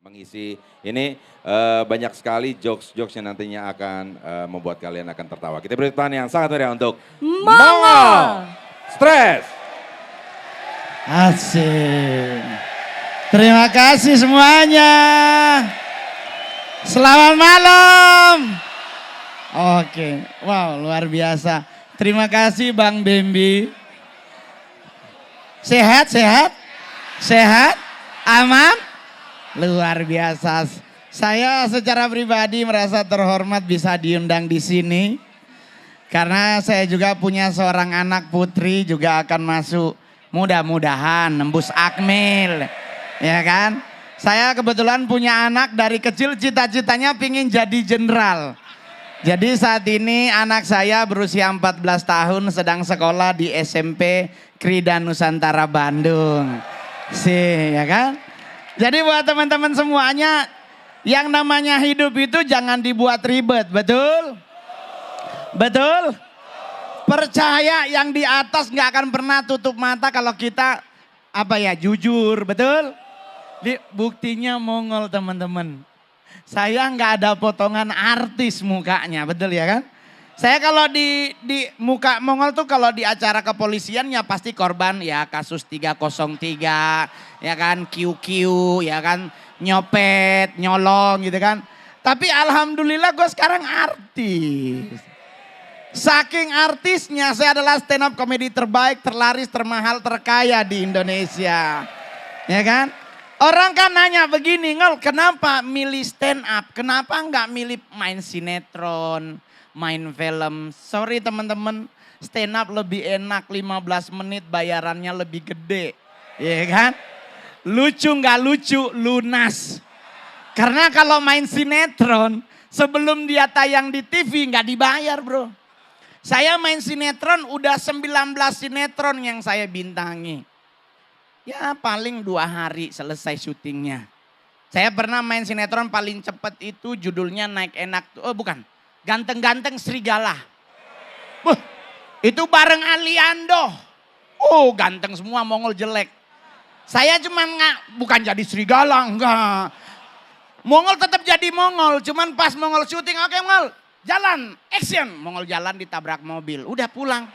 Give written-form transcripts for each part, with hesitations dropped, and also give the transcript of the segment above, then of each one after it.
mengisi ini banyak sekali jokes-jokes yang nantinya akan membuat kalian akan tertawa. Kita beri tepuk tangan yang sangat meriah untuk Mongol Stress. Asik. Terima kasih semuanya. Selamat malam. Oke, wow luar biasa. Terima kasih Bang Bembi. Sehat, sehat, sehat, aman. Luar biasa. Saya secara pribadi merasa terhormat bisa diundang di sini. Karena saya juga punya seorang anak putri juga akan masuk mudah-mudahan nembus akmil. Ya kan? Saya kebetulan punya anak dari kecil cita-citanya pingin jadi jenderal. Jadi saat ini anak saya berusia 14 tahun sedang sekolah di SMP Krida Nusantara Bandung. Sih, ya kan? Jadi buat teman-teman semuanya, yang namanya hidup itu jangan dibuat ribet, betul? Betul? Percaya yang di atas nggak akan pernah tutup mata kalau kita jujur, betul? Buktinya Mongol teman-teman. Saya nggak ada potongan artis mukanya, betul ya kan? Saya kalau di muka Mongol tuh kalau di acara kepolisian ya pasti korban ya kasus 303, ya kan QQ, ya kan nyopet, nyolong gitu kan. Tapi alhamdulillah gue sekarang artis. Saking artisnya saya adalah stand up comedy terbaik, terlaris, termahal, terkaya di Indonesia. Ya kan? Orang kan nanya begini, Ngol, kenapa milih stand up? Kenapa enggak milih main sinetron, main film? Sorry teman-teman, stand up lebih enak 15 menit bayarannya lebih gede. Ya kan? Lucu enggak lucu, lunas. Karena kalau main sinetron, sebelum dia tayang di TV enggak dibayar bro. Saya main sinetron udah 19 sinetron yang saya bintangi. Ya paling 2 hari selesai syutingnya. Saya pernah main sinetron paling cepat itu judulnya Naik Enak. Oh bukan, Ganteng-Ganteng Serigala. Itu bareng Aliando. Oh ganteng semua, Mongol jelek. Saya cuma bukan jadi serigala, enggak. Mongol tetap jadi Mongol, cuman pas Mongol syuting, oke Mongol, jalan, action. Mongol jalan ditabrak mobil, udah pulang.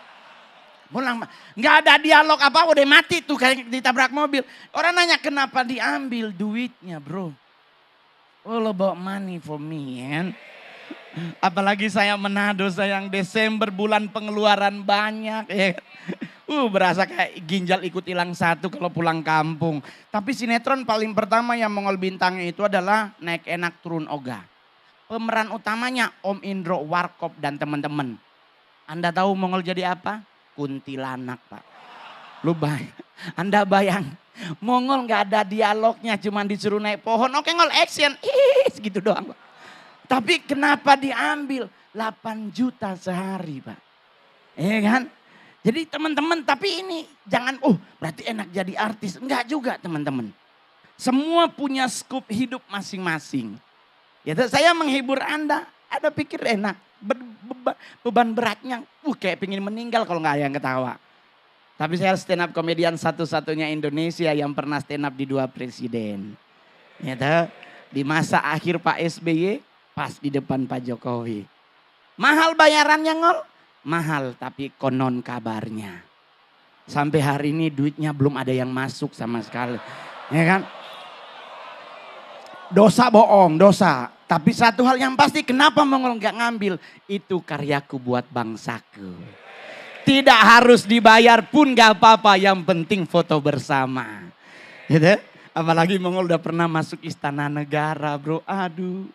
Pulang, nggak ada dialog apa, udah mati tuh kayak ditabrak mobil. Orang nanya kenapa diambil duitnya bro. All about money for me kan. Apalagi saya Manado, saya yang Desember bulan pengeluaran banyak. Ya. Berasa kayak ginjal ikut hilang satu kalau pulang kampung. Tapi sinetron paling pertama yang Mongol bintangnya itu adalah Naik Enak Turun Oga. Pemeran utamanya Om Indro Warkop dan teman-teman. Anda tahu Mongol jadi apa? Kuntilanak pak. Anda bayang, Mongol nggak ada dialognya, cuma disuruh naik pohon. Oke Ngol action, gitu doang pak. Tapi kenapa diambil 8 juta sehari pak? Iya kan? Jadi teman-teman, tapi ini jangan, berarti enak jadi artis. Enggak juga teman-teman. Semua punya skup hidup masing-masing. Ya saya menghibur Anda, Anda pikir enak. Beban beratnya, kayak pingin meninggal kalau nggak ada yang ketawa. Tapi saya stand up komedian satu-satunya Indonesia yang pernah stand up di 2 presiden. Ya, di masa akhir Pak SBY, pas di depan Pak Jokowi. Mahal bayarannya Ngol? Mahal, tapi konon kabarnya. Sampai hari ini duitnya belum ada yang masuk sama sekali. Ya kan? Dosa bohong, dosa. Tapi satu hal yang pasti, kenapa Mongol nggak ngambil? Itu karyaku buat bangsaku. Tidak harus dibayar pun gak apa-apa, yang penting foto bersama. Gitu? Apalagi Mongol udah pernah masuk istana negara bro. Aduh,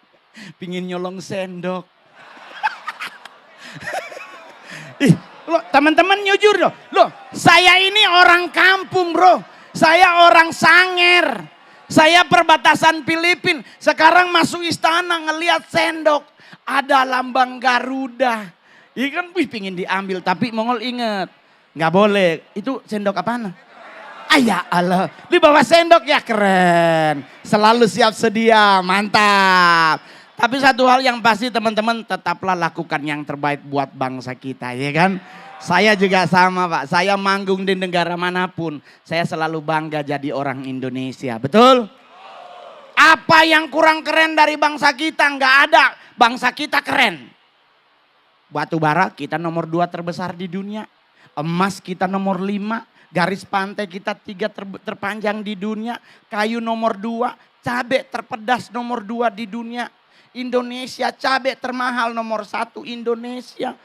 pingin nyolong sendok. Teman-teman jujur loh, saya ini orang kampung bro. Saya orang Sanger. Saya perbatasan Filipina, sekarang masuk istana ngelihat sendok. Ada lambang Garuda. Iya kan, pingin diambil tapi Mongol inget. Nggak boleh, itu sendok apaan? Ya Allah, di bawah sendok ya keren. Selalu siap sedia, mantap. Tapi satu hal yang pasti teman-teman, tetaplah lakukan yang terbaik buat bangsa kita ya kan. Saya juga sama Pak, saya manggung di negara manapun, saya selalu bangga jadi orang Indonesia, betul? Apa yang kurang keren dari bangsa kita? Nggak ada. Bangsa kita keren. Batu bara kita nomor 2 terbesar di dunia. Emas kita nomor 5. Garis pantai kita 3 terpanjang di dunia. Kayu nomor 2. Cabai terpedas nomor 2 di dunia. Indonesia cabai termahal nomor 1 Indonesia.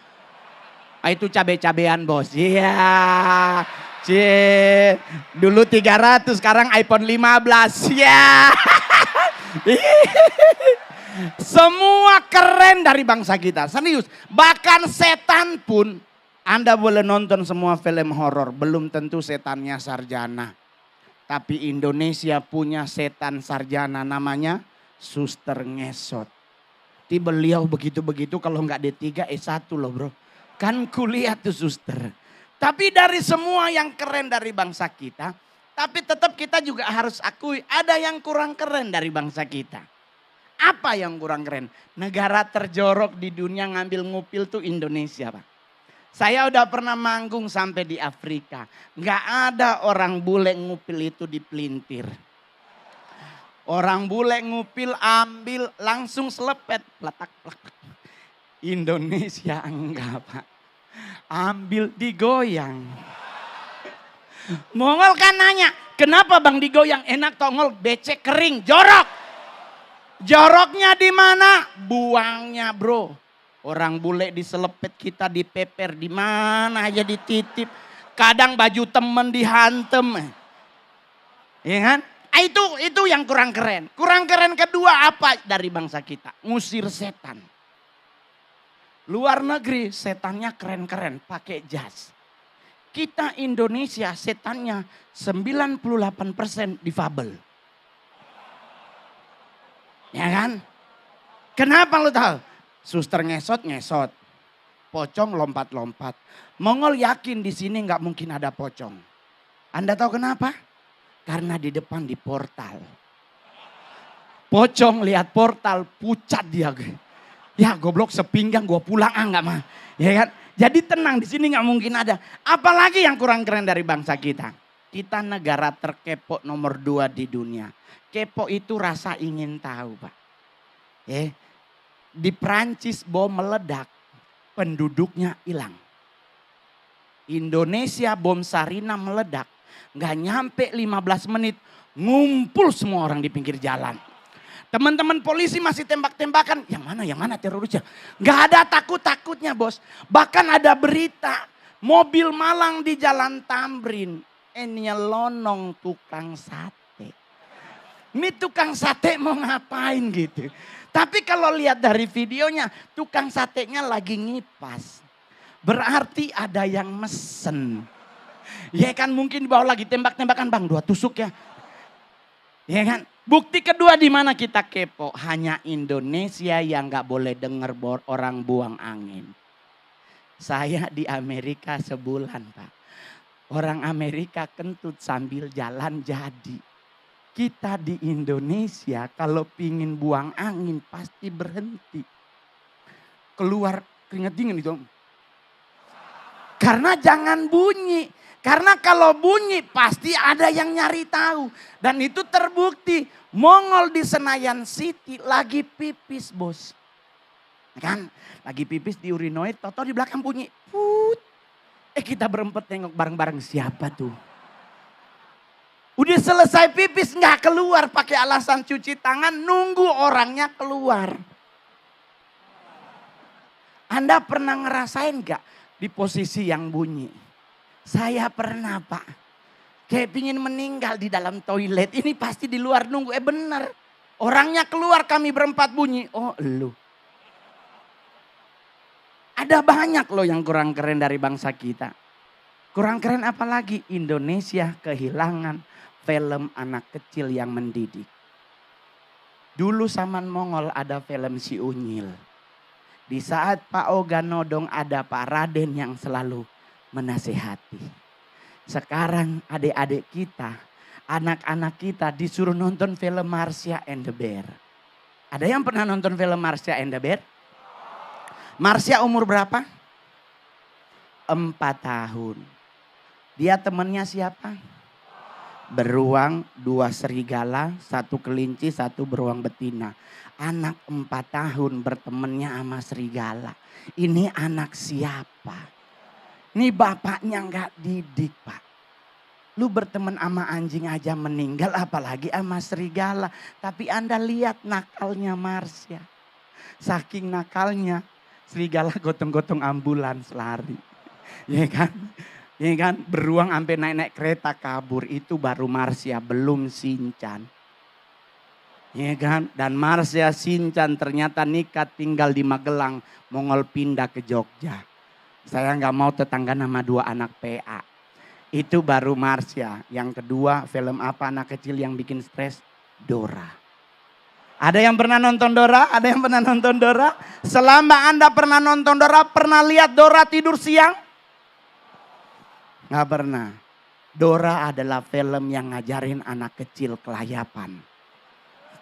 Itu cabai-cabean bos. Iya. Cie. Dulu 300 sekarang iPhone 15. Ya. Semua keren dari bangsa kita. Serius. Bahkan setan pun. Anda boleh nonton semua film horor. Belum tentu setannya sarjana. Tapi Indonesia punya setan sarjana. Namanya Suster Ngesot. Di beliau begitu-begitu kalau nggak D3 S1 loh bro. Kan kuliah tuh suster. Tapi dari semua yang keren dari bangsa kita. Tapi tetap kita juga harus akui ada yang kurang keren dari bangsa kita. Apa yang kurang keren? Negara terjorok di dunia ngambil ngupil tuh Indonesia Pak. Saya udah pernah manggung sampai di Afrika. Nggak ada orang bule ngupil itu dipelintir. Orang bule ngupil ambil langsung selepet. Platak, platak. Indonesia enggak Pak. Ambil digoyang. Mongol kan nanya, kenapa bang digoyang? Enak tongol becek kering, jorok. Joroknya di mana? Buangnya bro. Orang bule diselepet kita dipeper di mana aja dititip. Kadang baju temen dihantem. Iya kan? Itu yang kurang keren. Kurang keren kedua apa dari bangsa kita? Ngusir setan. Luar negeri setannya keren-keren pakai jas. Kita Indonesia setannya 98% difabel. Ya kan? Kenapa lu tahu? Suster ngesot. Pocong lompat-lompat. Mongol yakin di sini nggak mungkin ada pocong. Anda tahu kenapa? Karena di depan di portal. Pocong lihat portal pucat dia. Ya goblok sepinggang gue pulang nggak mah. Ya kan? Jadi tenang di sini nggak mungkin ada. Apalagi yang kurang keren dari bangsa kita. Kita negara terkepo nomor 2 di dunia. Kepo itu rasa ingin tahu Pak. Di Prancis bom meledak, penduduknya hilang. Indonesia bom Sarina meledak, nggak nyampe 15 menit, ngumpul semua orang di pinggir jalan. Teman-teman polisi masih tembak-tembakan, yang mana terorisnya? Nggak ada takut-takutnya bos. Bahkan ada berita, mobil malang di Jalan Tamrin, nyelonong tukang sate. Ini tukang sate mau ngapain gitu. Tapi kalau lihat dari videonya, tukang satenya lagi ngipas. Berarti ada yang mesen. Ya kan mungkin di bawah lagi tembak-tembakan bang 2 tusuk ya. Ya kan. Bukti kedua di mana kita kepo. Hanya Indonesia yang gak boleh dengar orang buang angin. Saya di Amerika sebulan Pak. Orang Amerika kentut sambil jalan jadi. Kita di Indonesia kalau pingin buang angin pasti berhenti. Keluar keringat dingin itu. Karena jangan bunyi. Karena kalau bunyi pasti ada yang nyari tahu. Dan itu terbukti. Mongol di Senayan City lagi pipis bos. Kan lagi pipis di urinoid. Toto di belakang bunyi. Put. Kita berempat tengok bareng-bareng siapa tuh. Udah selesai pipis nggak keluar pakai alasan cuci tangan nunggu orangnya keluar. Anda pernah ngerasain nggak di posisi yang bunyi? Saya pernah Pak. Kayak pingin meninggal di dalam toilet. Ini pasti di luar nunggu. Bener. Orangnya keluar kami berempat bunyi. Oh elu. Ada banyak loh yang kurang keren dari bangsa kita. Kurang keren apalagi Indonesia kehilangan film anak kecil yang mendidik. Dulu zaman Mongol ada film Si Unyil. Di saat Pak Oga nodong ada Pak Raden yang selalu menasehati. Sekarang adik-adik kita, anak-anak kita disuruh nonton film Marsha and the Bear. Ada yang pernah nonton film Marsha and the Bear? Marsha umur berapa? 4 tahun. Dia temannya siapa? beruang, 2 serigala, 1 kelinci, 1 beruang betina. Anak 4 tahun bertemannya sama serigala. Ini anak siapa? Ini bapaknya nggak didik, Pak. Lu berteman sama anjing aja meninggal, apalagi sama serigala. Tapi Anda lihat nakalnya Marsya. Saking nakalnya, serigala gotong-gotong ambulans lari. Ya kan? Ya kan? Beruang sampai naik-naik kereta kabur. Itu baru Marsya, belum Sinchan. Ya kan? Dan Marsya Sinchan ternyata nikah tinggal di Magelang. Mongol pindah ke Jogja. Saya nggak mau tetangga nama 2 anak PA. Itu baru Marsya. Yang kedua, film apa anak kecil yang bikin stres? Dora. Ada yang pernah nonton Dora? Ada yang pernah nonton Dora? Selama Anda pernah nonton Dora, pernah lihat Dora tidur siang? Nggak pernah. Dora adalah film yang ngajarin anak kecil kelayapan.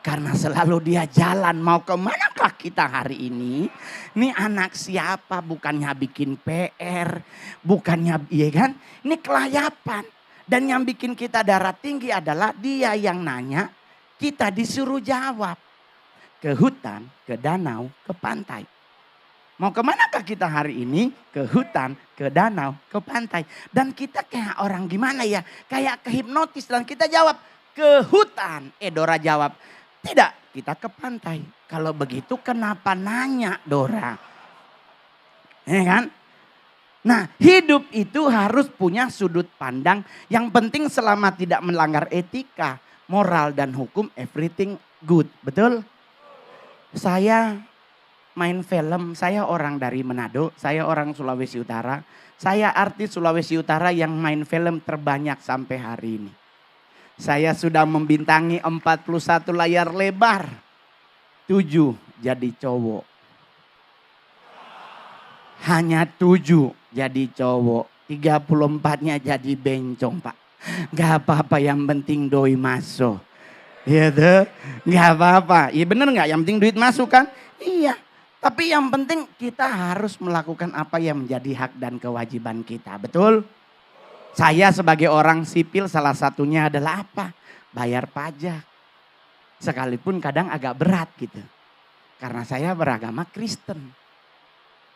Karena selalu dia jalan, mau kemanakah kita hari ini? Ini anak siapa? Bukannya bikin PR, bukannya, iya kan? Ini kelayapan. Dan yang bikin kita darah tinggi adalah dia yang nanya, kita disuruh jawab. Ke hutan, ke danau, ke pantai. Mau kemanakah kita hari ini? Ke hutan, ke danau, ke pantai. Dan kita kayak orang gimana ya? Kayak kehipnotis dan kita jawab, ke hutan. Dora jawab, tidak, kita ke pantai. Kalau begitu kenapa nanya Dora? Ya kan? Nah, hidup itu harus punya sudut pandang. Yang penting selama tidak melanggar etika, moral dan hukum, everything good. Betul? Saya main film, saya orang dari Manado, saya orang Sulawesi Utara. Saya artis Sulawesi Utara yang main film terbanyak sampai hari ini. Saya sudah membintangi 41 layar lebar. 7 jadi cowok. Hanya 7 jadi cowok. 34-nya jadi bencong, Pak. Gak apa-apa, yang penting doi masuk. Iya tuh, gak apa-apa. Iya bener gak? Yang penting duit masuk kan? Iya. Tapi yang penting kita harus melakukan apa yang menjadi hak dan kewajiban kita. Betul? Saya sebagai orang sipil salah satunya adalah apa? Bayar pajak. Sekalipun kadang agak berat gitu. Karena saya beragama Kristen.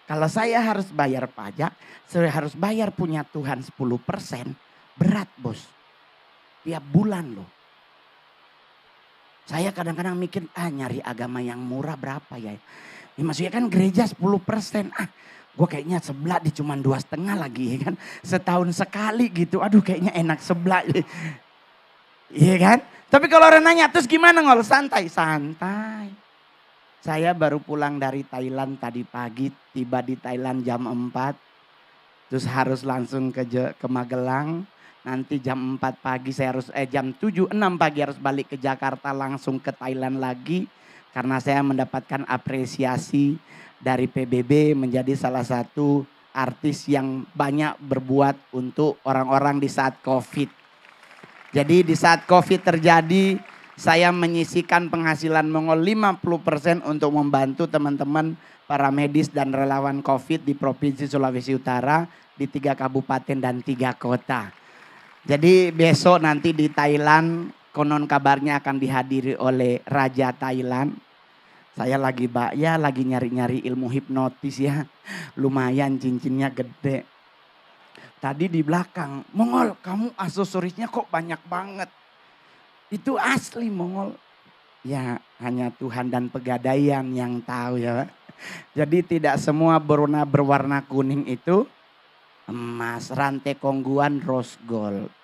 Kalau saya harus bayar pajak, saya harus bayar punya Tuhan 10%. Berat bos. Tiap bulan loh. Saya kadang-kadang mikir, nyari agama yang murah berapa ya? Ya maksudnya kan gereja 10%. Gue kayaknya sebelah di cuma 2,5 lagi ya kan. Setahun sekali gitu. Aduh kayaknya enak sebelah. Iya kan. Tapi kalau orang nanya terus gimana Ngol? Santai. Santai. Saya baru pulang dari Thailand tadi pagi. Tiba di Thailand jam 4. Terus harus langsung ke Magelang. Nanti jam 4 pagi saya harus, jam 7, 6 pagi harus balik ke Jakarta langsung ke Thailand lagi. Karena saya mendapatkan apresiasi dari PBB menjadi salah satu artis yang banyak berbuat untuk orang-orang di saat COVID. Jadi di saat COVID terjadi, saya menyisikan penghasilan Mongol 50% untuk membantu teman-teman para medis dan relawan COVID di Provinsi Sulawesi Utara di 3 kabupaten dan 3 kota. Jadi besok nanti di Thailand konon kabarnya akan dihadiri oleh Raja Thailand. Saya lagi lagi nyari-nyari ilmu hipnotis ya. Lumayan cincinnya gede. Tadi di belakang, Mongol kamu aksesorisnya kok banyak banget. Itu asli Mongol. Ya hanya Tuhan dan Pegadaian yang tahu ya. Jadi tidak semua berwarna kuning itu emas. Rantai kongguan rose gold.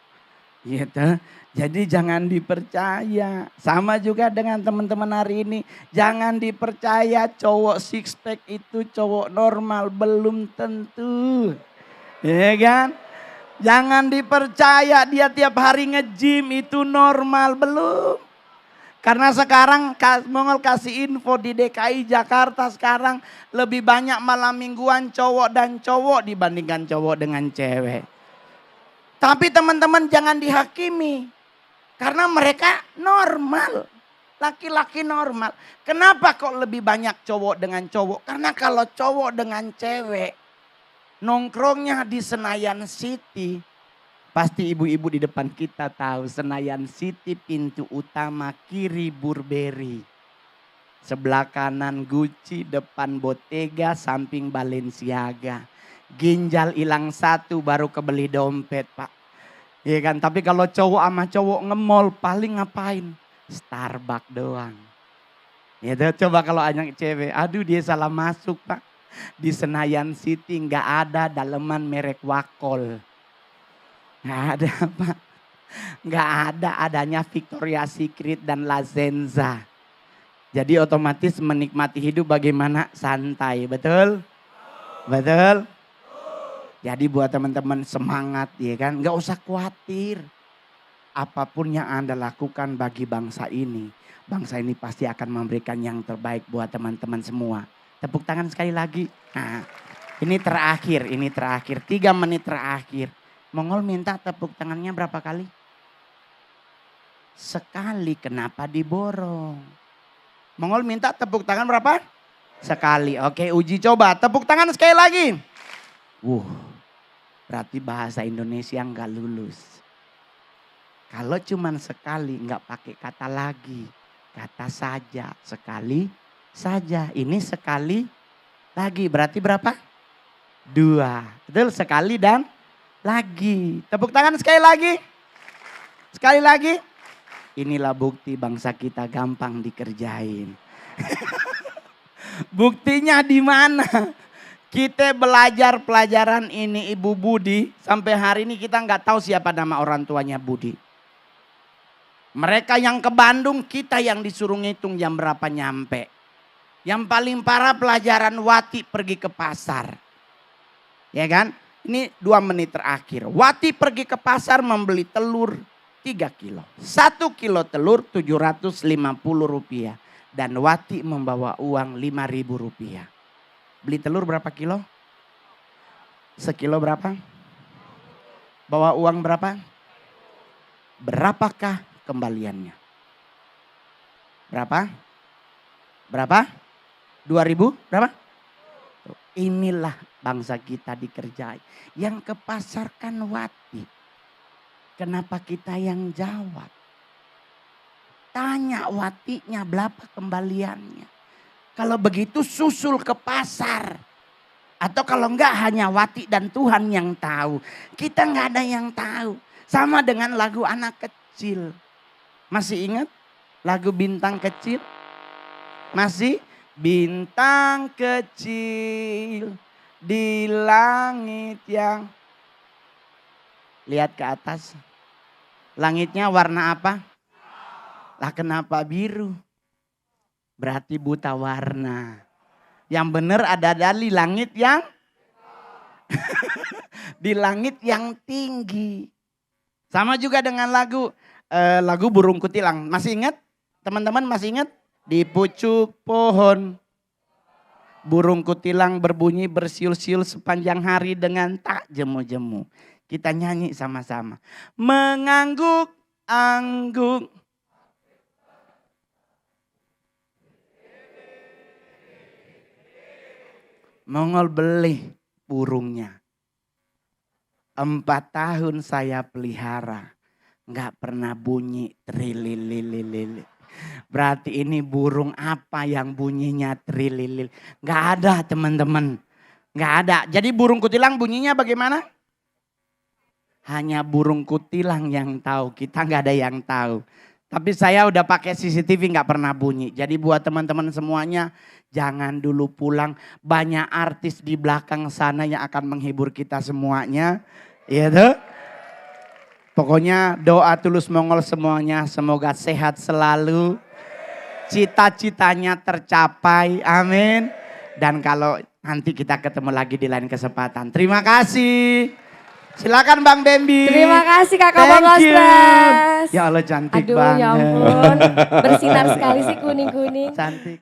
Gitu. Jadi jangan dipercaya. Sama juga dengan teman-teman hari ini. Jangan dipercaya cowok six pack itu cowok normal. Belum tentu. Ya kan? Jangan dipercaya dia tiap hari nge-gym itu normal. Belum. Karena sekarang Mongol kasih info di DKI Jakarta sekarang lebih banyak malam mingguan cowok dan cowok dibandingkan cowok dengan cewek. Tapi teman-teman jangan dihakimi. Karena mereka normal. Laki-laki normal. Kenapa kok lebih banyak cowok dengan cowok? Karena kalau cowok dengan cewek nongkrongnya di Senayan City. Pasti ibu-ibu di depan kita tahu Senayan City pintu utama kiri Burberry. Sebelah kanan Gucci, depan Bottega, samping Balenciaga. Ginjal hilang satu baru kebeli dompet Pak. Iya kan, tapi kalau cowok sama cowok nge-mall paling ngapain? Starbucks doang. Ya coba kalau anak cewek, aduh dia salah masuk Pak. Di Senayan City nggak ada daleman merek Wakol. Nggak ada Pak. Nggak ada, adanya Victoria's Secret dan La Senza. Jadi otomatis menikmati hidup bagaimana? Santai, betul? Betul? Jadi buat teman-teman semangat ya kan. Nggak usah khawatir. Apapun yang Anda lakukan bagi bangsa ini. Bangsa ini pasti akan memberikan yang terbaik buat teman-teman semua. Tepuk tangan sekali lagi. Nah, ini terakhir. 3 menit terakhir. Mongol minta tepuk tangannya berapa kali? Sekali, kenapa diborong? Mongol minta tepuk tangan berapa? Sekali. Oke, uji coba. Tepuk tangan sekali lagi. Berarti bahasa Indonesia nggak lulus. Kalau cuman sekali nggak pakai kata lagi. Kata saja, sekali saja. Ini sekali lagi. Berarti berapa? 2. Betul, sekali dan lagi. Tepuk tangan sekali lagi. Sekali lagi. Inilah bukti bangsa kita gampang dikerjain. Buktinya di mana? Kita belajar pelajaran ini Ibu Budi. Sampai hari ini kita nggak tahu siapa nama orang tuanya Budi. Mereka yang ke Bandung, kita yang disuruh ngitung jam berapa nyampe. Yang paling parah pelajaran Wati pergi ke pasar. Ya kan? Ini 2 menit terakhir. Wati pergi ke pasar membeli telur 3 kilo. 1 kilo telur 750 rupiah. Dan Wati membawa uang 5.000 rupiah. Beli telur berapa kilo? Sekilo berapa? Bawa uang berapa? Berapakah kembaliannya? Berapa? Berapa? 2.000? Berapa? Inilah bangsa kita dikerjai. Yang ke pasar kan Wati. Kenapa kita yang jawab? Tanya Watinya berapa kembaliannya. Kalau begitu susul ke pasar. Atau kalau enggak hanya Wati dan Tuhan yang tahu. Kita enggak ada yang tahu. Sama dengan lagu anak kecil. Masih ingat lagu Bintang Kecil? Masih? Bintang kecil di langit yang... Lihat ke atas. Langitnya warna apa? Lah kenapa biru? Berarti buta warna. Yang benar ada di langit yang... di langit yang tinggi. Sama juga dengan lagu Burung Kutilang. Masih ingat? Teman-teman masih ingat? Di pucuk pohon burung kutilang berbunyi bersiul-siul sepanjang hari dengan tak jemu-jemu. Kita nyanyi sama-sama. Mengangguk-angguk. Mongol beli burungnya. 4 tahun saya pelihara. Nggak pernah bunyi trililililili. Berarti ini burung apa yang bunyinya trililil. Nggak ada teman-teman. Nggak ada. Jadi burung kutilang bunyinya bagaimana? Hanya burung kutilang yang tahu. Kita nggak ada yang tahu. Tapi saya udah pakai CCTV nggak pernah bunyi. Jadi buat teman-teman semuanya jangan dulu pulang. Banyak artis di belakang sana yang akan menghibur kita semuanya. Iya tuh. Pokoknya doa tulus Mongol semuanya semoga sehat selalu. Cita-citanya tercapai, amin. Dan kalau nanti kita ketemu lagi di lain kesempatan. Terima kasih. Silakan Bang Bambi. Terima kasih Kakak Thank Bang you. Ostras. Ya Allah cantik Aduh banget. ya ampun, bersinar sekali sih kuning-kuning. Cantik.